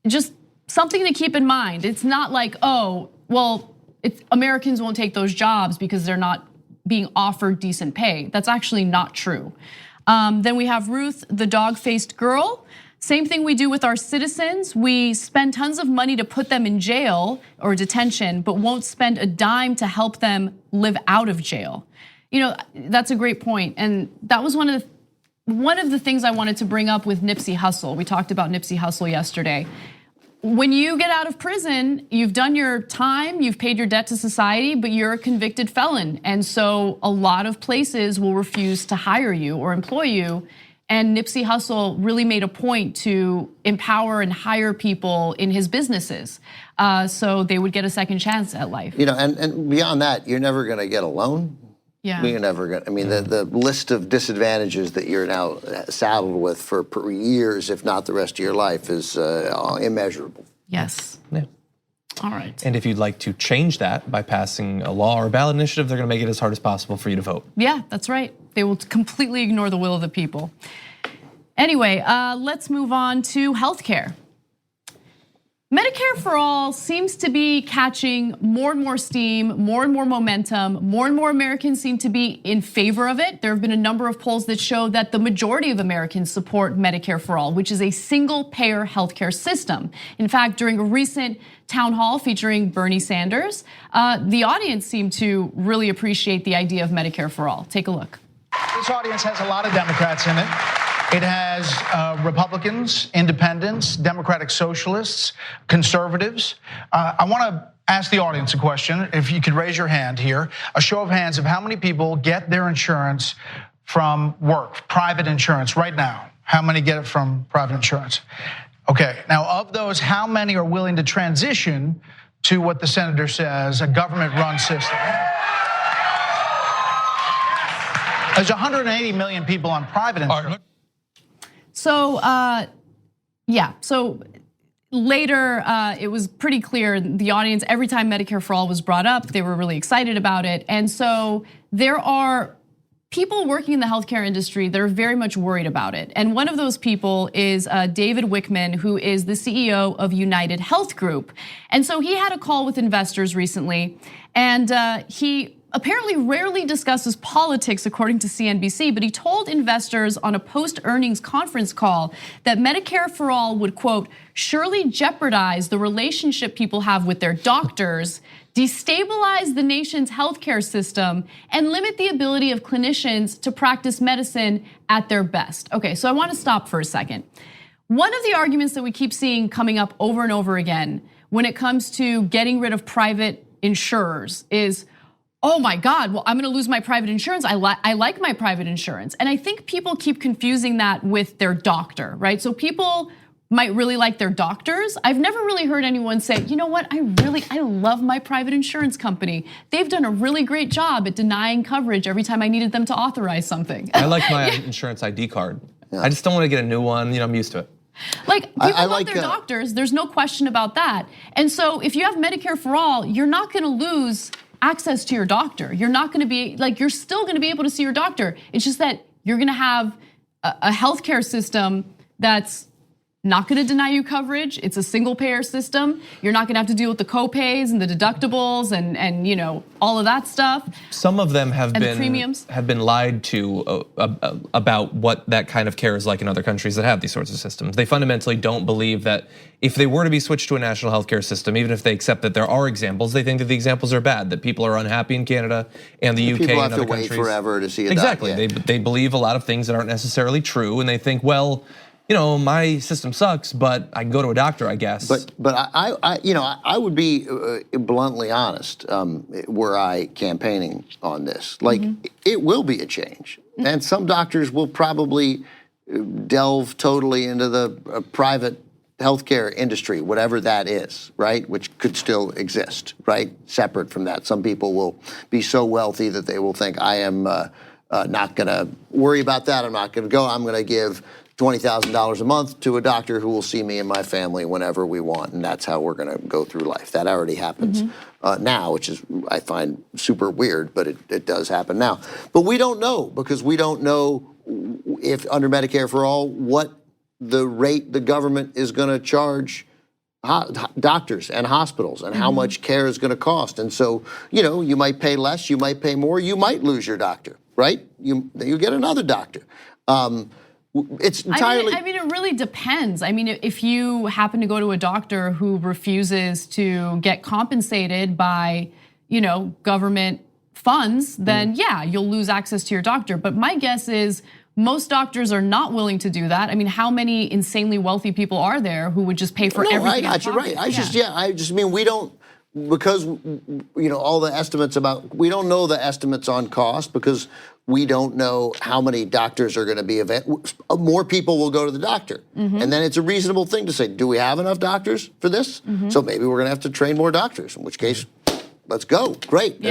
Just something to keep in mind. It's not like, oh, well, Americans won't take those jobs because they're not being offered decent pay. That's actually not true. Then we have Ruth, the dog-faced girl. Same thing we do with our citizens. We spend tons of money to put them in jail or detention, but won't spend a dime to help them live out of jail. That's a great point. And that was one of the things I wanted to bring up with Nipsey Hussle. We talked about Nipsey Hussle yesterday. When you get out of prison, you've done your time, you've paid your debt to society, but you're a convicted felon. And so a lot of places will refuse to hire you or employ you. And Nipsey Hussle really made a point to empower and hire people in his businesses so they would get a second chance at life. And beyond that, you're never gonna get a loan. Yeah. You're never gonna, the list of disadvantages that you're now saddled with for years, if not the rest of your life, is immeasurable. Yes. Yeah. All right. And if you'd like to change that by passing a law or a ballot initiative, they're gonna make it as hard as possible for you to vote. Yeah, that's right. They will completely ignore the will of the people. Anyway, let's move on to healthcare. Medicare for All seems to be catching more and more steam, more and more momentum. More and more Americans seem to be in favor of it. There have been a number of polls that show that the majority of Americans support Medicare for All, which is a single-payer healthcare system. In fact, during a recent town hall featuring Bernie Sanders, the audience seemed to really appreciate the idea of Medicare for All. Take a look. This audience has a lot of Democrats in it. It has Republicans, independents, Democratic socialists, conservatives. I want to ask the audience a question. If you could raise your hand here, a show of hands of how many people get their insurance from work, private insurance right now. How many get it from private insurance? Okay, now of those, how many are willing to transition to what the senator says, a government-run system? There's 180 million people on private insurance. So, yeah, so later it was pretty clear, the audience, every time Medicare for All was brought up, they were really excited about it. And so there are people working in the healthcare industry that are very much worried about it. And one of those people is David Wickman, who is the CEO of United Health Group. And so he had a call with investors recently, and he apparently rarely discusses politics, according to CNBC, but he told investors on a post-earnings conference call that Medicare for All would, quote, surely jeopardize the relationship people have with their doctors, destabilize the nation's healthcare system, and limit the ability of clinicians to practice medicine at their best. Okay, so I want to stop for a second. One of the arguments that we keep seeing coming up over and over again when it comes to getting rid of private insurers is, oh my God, well, I'm gonna lose my private insurance. I like my private insurance. And I think people keep confusing that with their doctor, right? So people might really like their doctors. I've never really heard anyone say, you know what, I love my private insurance company. They've done a really great job at denying coverage every time I needed them to authorize something. I like my insurance ID card. I just don't want to get a new one, I'm used to it. Like people love their doctors, there's no question about that. And so if you have Medicare for all, you're not gonna lose access to your doctor. You're not gonna be, you're still gonna be able to see your doctor. It's just that you're gonna have a healthcare system that's not gonna deny you coverage. It's a single payer system. You're not gonna have to deal with the co-pays and the deductibles and all of that stuff. Some of them have been lied to about what that kind of care is like in other countries that have these sorts of systems. They fundamentally don't believe that if they were to be switched to a national healthcare system, even if they accept that there are examples, they think that the examples are bad, that people are unhappy in Canada and the UK and other countries. People have to wait forever to see a doctor. Exactly. They believe a lot of things that aren't necessarily true, and they think, well, my system sucks, but I can go to a doctor, I guess. But I would be bluntly honest, were I campaigning on this. It will be a change, and some doctors will probably delve totally into the private healthcare industry, whatever that is, right? Which could still exist, right? Separate from that, some people will be so wealthy that they will think, I am not going to worry about that. I'm not going to go. I'm going to give $20,000 a month to a doctor who will see me and my family whenever we want, and that's how we're going to go through life. That already happens now, which is, I find, super weird, but it does happen now. But we don't know, because we don't know if under Medicare for All, what the rate the government is going to charge doctors and hospitals, and how much care is going to cost. And so, you might pay less, you might pay more, you might lose your doctor, right? You get another doctor. It's entirely. I mean, it really depends. I mean, if you happen to go to a doctor who refuses to get compensated by, government funds, then yeah, you'll lose access to your doctor. But my guess is most doctors are not willing to do that. I mean, how many insanely wealthy people are there who would just pay for everything? I got you right. I just mean we don't. Because all the estimates we don't know the estimates on cost, because we don't know how many doctors are going to be more people will go to the doctor. And then it's a reasonable thing to say, do we have enough doctors for this? So maybe we're going to have to train more doctors, in which case, let's go. Great.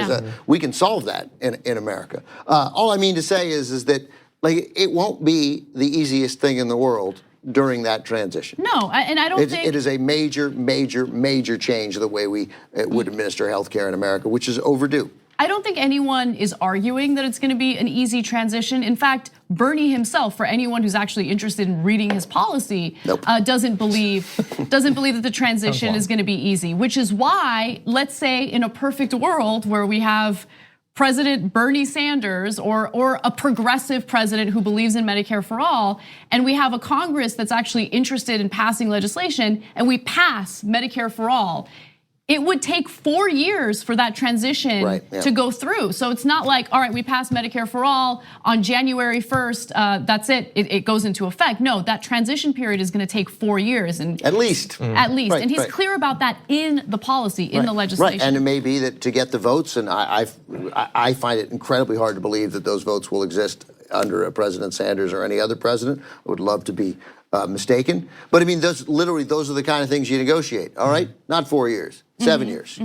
We can solve that in America. All I mean to say is that it won't be the easiest thing in the world during that transition. No, and I don't think it is a major, major, major change of the way we would administer healthcare in America, which is overdue. I don't think anyone is arguing that it's going to be an easy transition. In fact, Bernie himself, for anyone who's actually interested in reading his policy, doesn't believe that the transition is going to be easy. Which is why, let's say, in a perfect world where we have President Bernie Sanders or a progressive president who believes in Medicare for all, and we have a Congress that's actually interested in passing legislation, and we pass Medicare for all, it would take 4 years for that transition to go through. So it's not like, all right, we passed Medicare for all on January 1st, that's it, it goes into effect. No, that transition period is gonna take 4 years. And at least. At least, and he's clear about that in the policy, in the legislation. Right, and it may be that to get the votes, and I find it incredibly hard to believe that those votes will exist under a President Sanders or any other president. I would love to be mistaken. But I mean, those are the kind of things you negotiate, all right? Not 4 years, 7 years.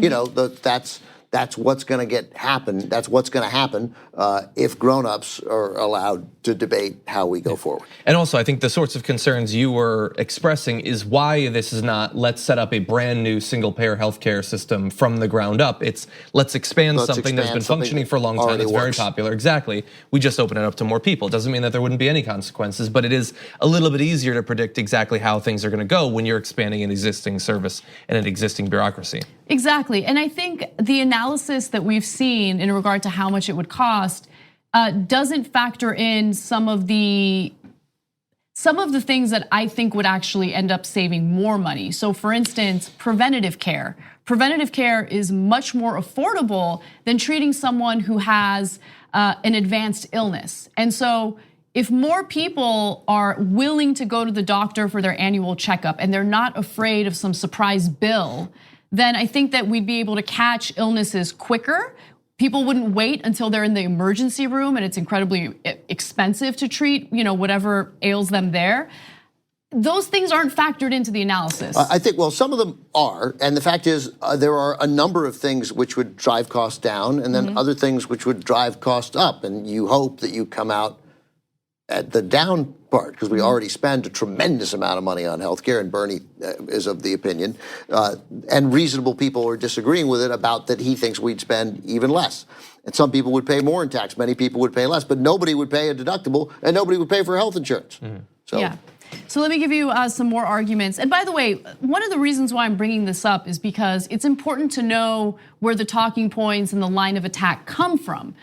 That's what's going to happen. That's what's going to happen if grown-ups are allowed to debate how we go forward. And also, I think the sorts of concerns you were expressing is why this is not, let's set up a brand new single-payer healthcare system from the ground up. It's let's expand something that's been functioning for a long time, that's very popular. Exactly. We just open it up to more people. It doesn't mean that there wouldn't be any consequences, but it is a little bit easier to predict exactly how things are going to go when you're expanding an existing service and an existing bureaucracy. Exactly, and I think the analysis that we've seen in regard to how much it would cost doesn't factor in some of the things that I think would actually end up saving more money. So for instance, preventative care. Preventative care is much more affordable than treating someone who has an advanced illness. And so if more people are willing to go to the doctor for their annual checkup and they're not afraid of some surprise bill, then I think that we'd be able to catch illnesses quicker. People wouldn't wait until they're in the emergency room and it's incredibly expensive to treat, whatever ails them there. those things aren't factored into the analysis. I think, well, some of them are. And the fact is, there are a number of things which would drive costs down and then other things which would drive costs up. And you hope that you come out at the down part, because we already spend a tremendous amount of money on healthcare, and Bernie is of the opinion, and reasonable people are disagreeing with it about that he thinks we'd spend even less. And some people would pay more in tax, many people would pay less, but nobody would pay a deductible and nobody would pay for health insurance. So. Yeah. So let me give you some more arguments. And by the way, one of the reasons why I'm bringing this up is because it's important to know where the talking points and the line of attack come from.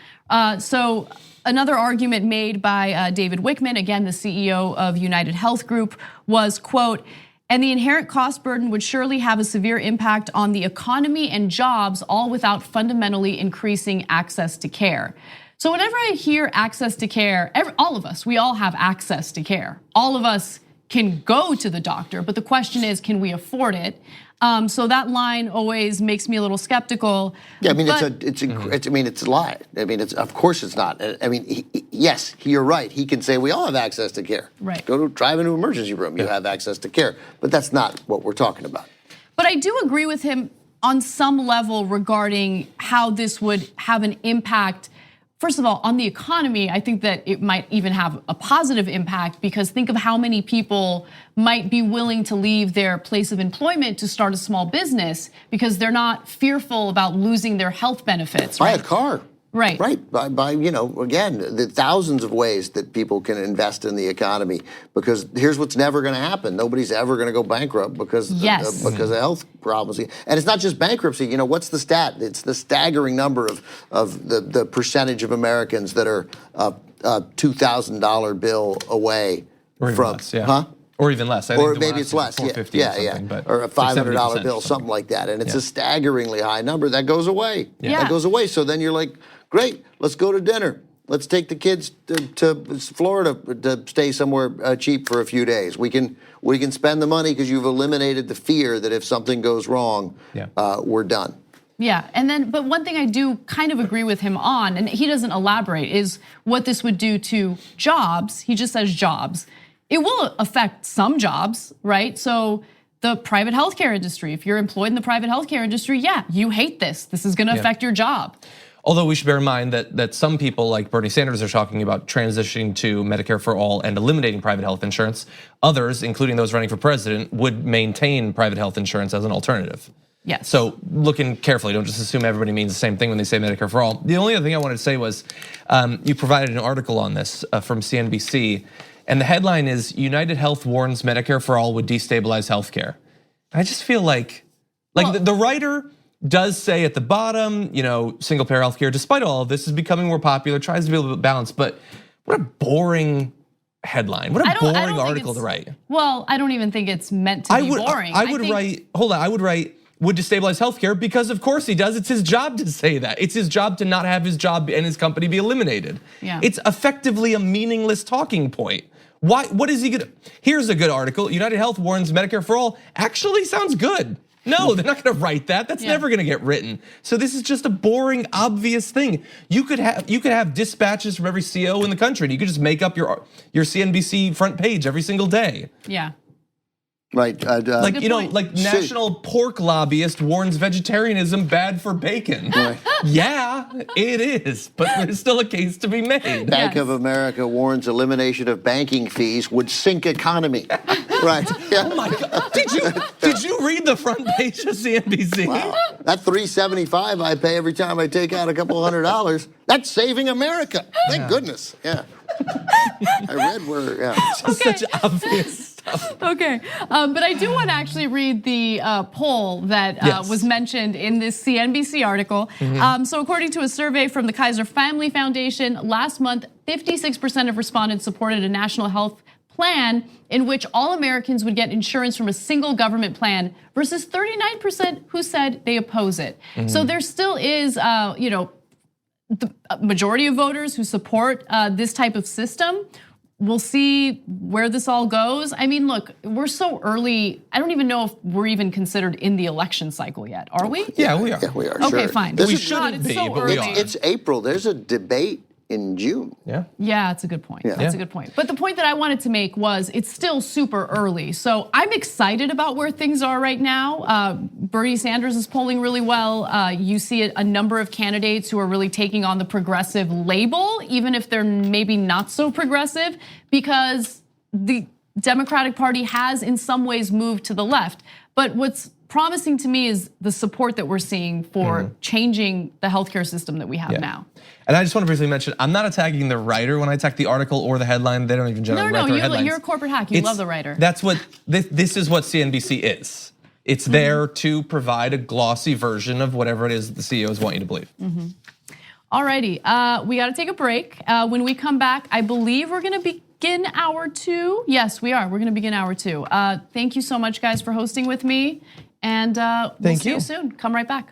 So another argument made by David Wickman, again, the CEO of United Health Group, was, quote, and the inherent cost burden would surely have a severe impact on the economy and jobs, all without fundamentally increasing access to care. So whenever I hear access to care, all of us, we all have access to care. All of us can go to the doctor, but the question is, can we afford it? So that line always makes me a little skeptical. Yeah, I mean, it's a lie. I mean, of course it's not. I mean, yes, you're right. He can say we all have access to care. Right. Drive into an emergency room, you have access to care. But that's not what we're talking about. But I do agree with him on some level regarding how this would have an impact. First of all, on the economy, I think that it might even have a positive impact, because think of how many people might be willing to leave their place of employment to start a small business because they're not fearful about losing their health benefits. Buy a car. Right. Right. By again, the thousands of ways that people can invest in the economy, because here's what's never going to happen. Nobody's ever going to go bankrupt because of health problems. And it's not just bankruptcy. What's the stat? It's the staggering number of the percentage of Americans that are a $2,000 bill away from, less, yeah. Or even less. I think or maybe it's less. Yeah. Or a $500 bill, something like that. And it's a staggeringly high number that goes away. Yeah. That goes away. So then you're like, great, let's go to dinner. Let's take the kids to Florida to stay somewhere cheap for a few days. We can spend the money because you've eliminated the fear that if something goes wrong, we're done. Yeah, but one thing I do kind of agree with him on, and he doesn't elaborate, is what this would do to jobs. He just says jobs. It will affect some jobs, right? So the private healthcare industry, if you're employed in the private healthcare industry, you hate this. This is gonna affect your job. Although we should bear in mind that some people like Bernie Sanders are talking about transitioning to Medicare for all and eliminating private health insurance. Others, including those running for president, would maintain private health insurance as an alternative. Yes. So looking carefully, don't just assume everybody means the same thing when they say Medicare for all. The only other thing I wanted to say was, you provided an article on this from CNBC, and the headline is, United Health warns Medicare for all would destabilize healthcare. I just feel like the writer does say at the bottom, single payer healthcare, despite all of this, is becoming more popular, tries to be a little bit balanced, but what a boring headline. What a boring article to write. Well, I don't even think it's meant to be boring. I would write, would destabilize healthcare, because of course he does. It's his job to say that. It's his job to not have his job and his company be eliminated. Yeah. It's effectively a meaningless talking point. Why? What is he gonna? Here's a good article. United Health warns Medicare for all. Actually sounds good. No, they're not gonna write that. That's never gonna get written. So this is just a boring, obvious thing. You could have dispatches from every CO in the country, and you could just make up your CNBC front page every single day. Yeah. Right. Like national pork lobbyist warns vegetarianism bad for bacon. Right. Yeah, it is, but there's still a case to be made. Bank of America warns elimination of banking fees would sink economy. Right. Yeah. Oh my God! Did you read the front page of CNBC? Wow. That $3.75 I pay every time I take out a couple $100, that's saving America. Thank goodness. Yeah. I read where. Such obvious stuff. Okay, but I do want to actually read the poll that was mentioned in this CNBC article. So according to a survey from the Kaiser Family Foundation, last month, 56% of respondents supported a national health plan in which all Americans would get insurance from a single government plan, versus 39% who said they oppose it. So there still is, the majority of voters who support this type of system. We'll see where this all goes. I mean, look, we're so early. I don't even know if we're even considered in the election cycle yet. Are we? Yeah, we are. Yeah, we are. Okay, sure. fine. We shouldn't be, but we are. It's April. There's a debate in June. Yeah. Yeah, that's a good point. Yeah. That's a good point. But the point that I wanted to make was it's still super early. So I'm excited about where things are right now. Bernie Sanders is polling really well. You see a number of candidates who are really taking on the progressive label, even if they're maybe not so progressive, because the Democratic Party has in some ways moved to the left. But what's promising to me is the support that we're seeing for changing the healthcare system that we have now. And I just want to briefly mention, I'm not attacking the writer when I attack the article or the headline. They don't even generally write their headlines. You're a corporate hack. You love the writer. That's what, this is what CNBC is. It's there to provide a glossy version of whatever it is the CEOs want you to believe. Alrighty, we got to take a break. When we come back, I believe we're going to begin hour 2. Yes, we are. We're going to begin hour 2. Thank you so much, guys, for hosting with me. And we'll see you soon. Come right back.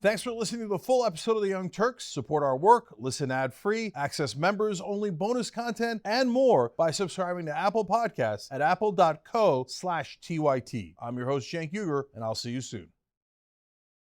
Thanks for listening to the full episode of the Young Turks. Support our work, listen ad-free, access members-only bonus content, and more by subscribing to Apple Podcasts at apple.co/TYT. I'm your host, Cenk Uygur, and I'll see you soon.